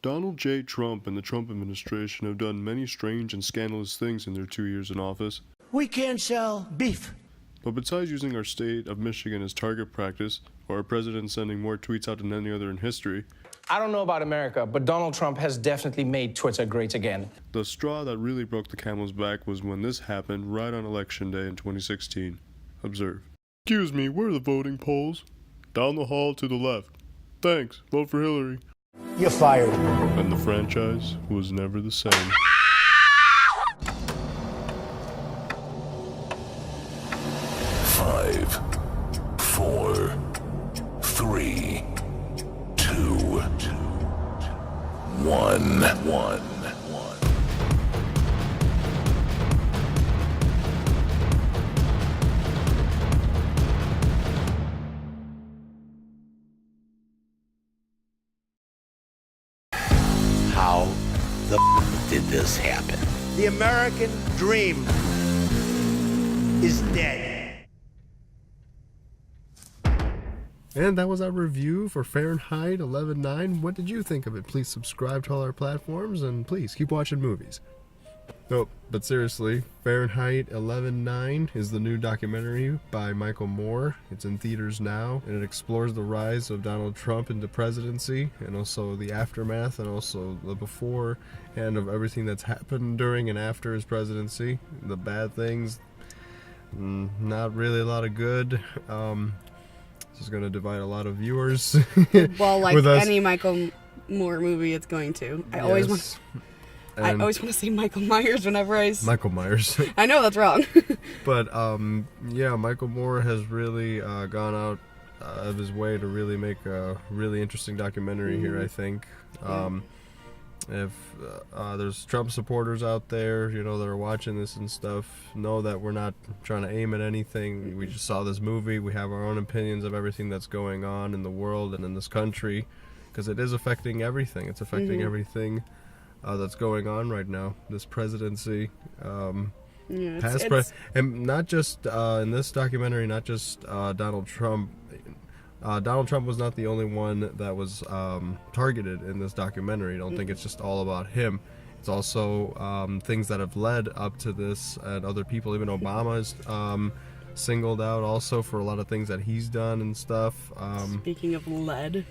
Donald J. Trump and the Trump administration have done many strange and scandalous things in their 2 years in office. We can't sell beef. But besides using our state of Michigan as target practice, or our president sending more tweets out than any other in history, I don't know about America, but Donald Trump has definitely made Twitter great again. the straw that really broke the camel's back was when this happened right on Election Day in 2016. Observe. Excuse me, where are the voting polls? Down the hall to the left. Thanks, vote for Hillary. You're fired. And the franchise was never the same. Five, 4, 3, 2, 1. How the did this happen? The American dream is dead. And that was our review for Fahrenheit 11/9. What did you think of it? Please subscribe to all our platforms and please keep watching movies. No, but seriously, Fahrenheit 11/9 is the new documentary by Michael Moore. It's in theaters now, and it explores the rise of Donald Trump into presidency, and also the aftermath, and also the before, and of everything that's happened during and after his presidency. The bad things, not really a lot of good. This is going to divide a lot of viewers. Well, like with us. any Michael Moore movie, it's going to. I always want to say Michael Myers whenever Michael Myers. I know that's wrong. But yeah, Michael Moore has really gone out of his way to really make a really interesting documentary here, I think. If there's Trump supporters out there, that are watching this and stuff, know that we're not trying to aim at anything. We just saw this movie. We have our own opinions of everything that's going on in the world and in this country, because it is affecting everything. It's affecting everything that's going on right now. This presidency, and not just in this documentary, not just Donald Trump. Donald Trump was not the only one that was targeted in this documentary. I don't think it's just all about him. It's also things that have led up to this, and other people. Even Obama is singled out also for a lot of things that he's done and stuff. Speaking of lead,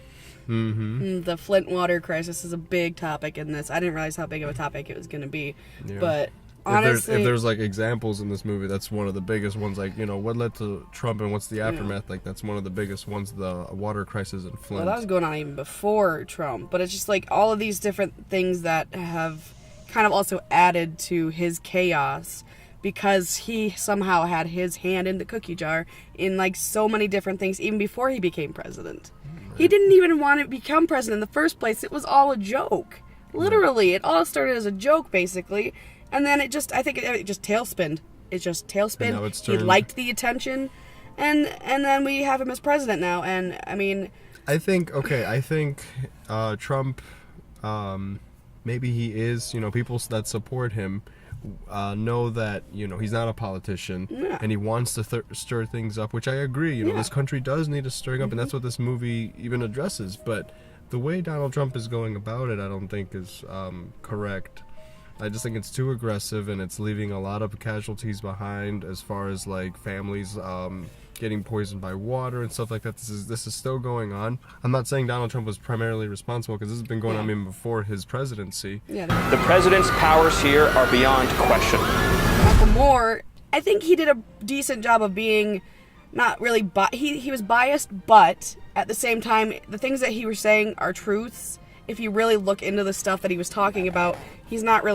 the Flint water crisis is a big topic in this. I didn't realize how big of a topic it was going to be, but honestly, if there's like examples in this movie, that's one of the biggest ones. Like, what led to Trump and what's the aftermath? Like, that's one of the biggest ones. The water crisis in Flint. Well, that was going on even before Trump, but it's just like all of these different things that have kind of also added to his chaos, because he somehow had his hand in the cookie jar in like so many different things even before he became president. Right. He didn't even want to become president in the first place. It was all a joke. Literally, it all started as a joke, basically. And then I think it just tailspinned. It just tailspinned. He liked the attention, and then we have him as president now. And I mean, I think Trump, maybe he is. People that support him know that he's not a politician, and he wants to stir things up. Which I agree. This country does need a stirring up, and that's what this movie even addresses. But the way Donald Trump is going about it, I don't think is correct. I just think it's too aggressive, and it's leaving a lot of casualties behind, as far as like families getting poisoned by water and stuff like that. This is still going on. I'm not saying Donald Trump was primarily responsible, because this has been going on even before his presidency. The president's powers here are beyond question. Michael Moore, I think he did a decent job of being not really he was biased, but at the same time, the things that he was saying are truths. If you really look into the stuff that he was talking about, he's not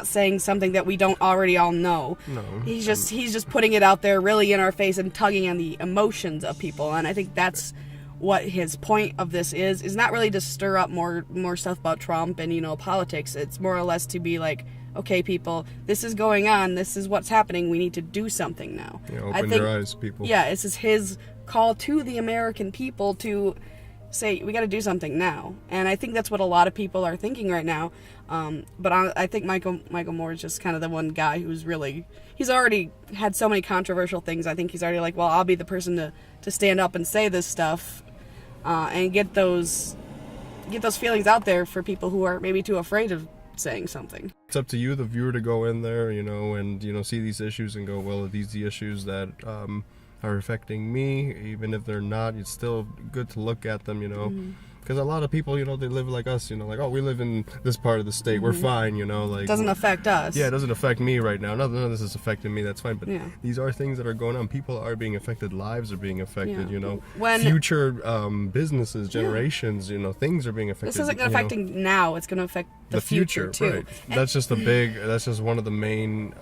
saying something that we don't already all know. No. He's just putting it out there really in our face and tugging on the emotions of people. And I think that's what his point of this is not really to stir up more stuff about Trump and, politics. It's more or less to be like, okay, people, this is going on. This is what's happening. We need to do something now. Yeah, open your eyes, people. Yeah, this is his call to the American people to say, we got to do something now. And I think that's what a lot of people are thinking right now. But I think Michael Moore is just kind of the one guy who's really, he's already had so many controversial things. I think he's already like, well, I'll be the person to stand up and say this stuff and get those get those feelings out there for people who are maybe too afraid of saying something. It's up to you, the viewer, to go in there, and see these issues and go, well, are these the issues that are affecting me? Even if they're not, it's still good to look at them, because a lot of people, they live like us, like, oh, we live in this part of the state, we're fine, like, It doesn't affect us. yeah, it doesn't affect me right now. None of this is affecting me. That's fine. But Yeah. these are things that are going on. People are being affected. Lives are being affected. Yeah. When- Future businesses, generations. Things are being affected. This isn't affecting now, it's going to affect the future too. Right. That's just That's just one of the main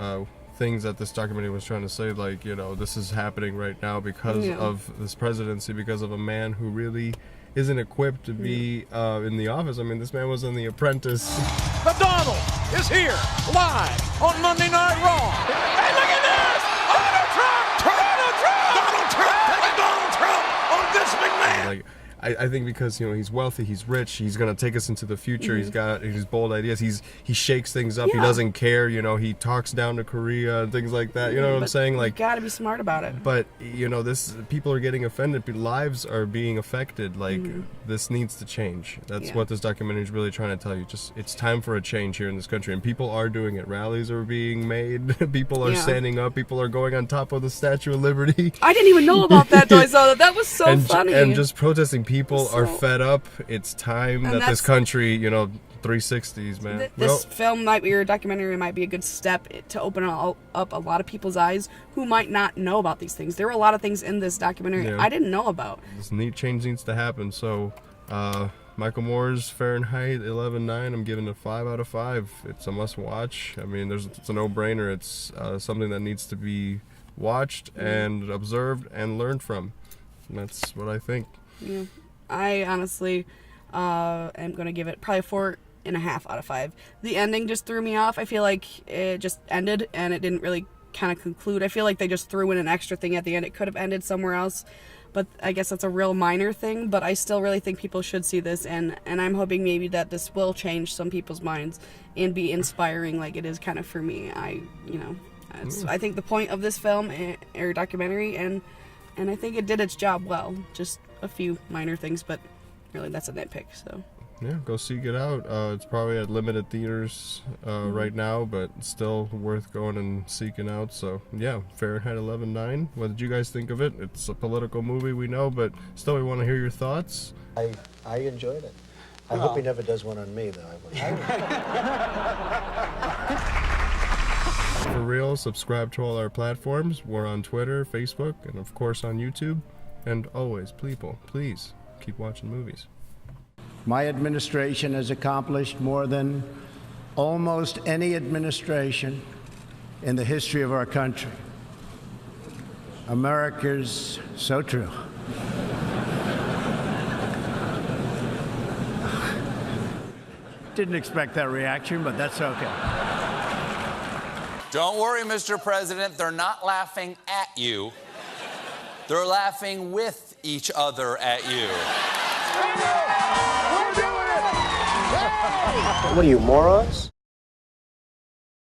things that this documentary was trying to say. Like, this is happening right now because of this presidency, because of a man who really isn't equipped to be in the office. I mean, this man was in The Apprentice. The Donald is here, live on Monday Night Raw. Hey, look at this! Donald Trump! Donald Trump! Donald Trump on Vince McMahon! Like, I think because he's wealthy, he's rich, he's gonna take us into the future. He's got his bold ideas. He shakes things up. He doesn't care. He talks down to Korea and things like that. You know what I'm saying? Like, you gotta be smart about it. but this people are getting offended. Lives are being affected. Like, this needs to change. That's what this documentary is really trying to tell you. Just, it's time for a change here in this country, and people are doing it. Rallies are being made. People are standing up. People are going on top of the Statue of Liberty. I didn't even know about that till I saw that. That was so funny. And just protesting. People are fed up. It's time that this country, 360s, man. This film might be, or documentary might be a good step to open up a lot of people's eyes who might not know about these things. There were a lot of things in this documentary I didn't know about. This neat change needs to happen. So, Michael Moore's Fahrenheit 11/9, I'm giving it 5 out of 5. It's a must watch. I mean, it's a no-brainer. It's something that needs to be watched and observed and learned from. And that's what I think. Yeah. I honestly am going to give it probably 4.5 out of 5. The ending just threw me off. I feel like it just ended and it didn't really kind of conclude. I feel like they just threw in an extra thing at the end. It could have ended somewhere else, but I guess that's a real minor thing. But I still really think people should see this, and I'm hoping maybe that this will change some people's minds and be inspiring like it is kind of for me. I think the point of this film or documentary, and I think it did its job well. Just a few minor things, but really that's a nitpick. So yeah, go seek it out. It's probably at limited theaters right now, but still worth going and seeking out. So yeah, Fahrenheit 11/9. What did you guys think of it? It's a political movie, we know, but still we want to hear your thoughts. I enjoyed it. I hope he never does one on me, though. For real, subscribe to all our platforms. We're on Twitter, Facebook, and of course on YouTube. And always, people, please keep watching movies. My administration has accomplished more than almost any administration in the history of our country. America's so true. Didn't expect that reaction, but that's okay. Don't worry, Mr. President. They're not laughing at you. They're laughing with each other at you. What are you, morons?